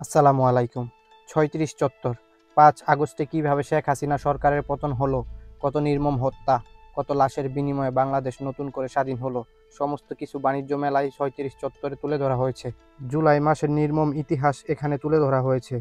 আসসালামু আলাইকুম। ৩৬ চত্বর ৫ আগস্টে কিভাবে শেখ হাসিনা সরকারের পতন হলো, কত নির্মম হত্যা, কত লাশের বিনিময়ে বাংলাদেশ নতুন করে স্বাধীন হলো, সমস্ত কিছু বাণিজ্য মেলায় ৩৬ চত্বরে তুলে ধরা হয়েছে। জুলাই মাসের নির্মম ইতিহাস এখানে তুলে ধরা হয়েছে।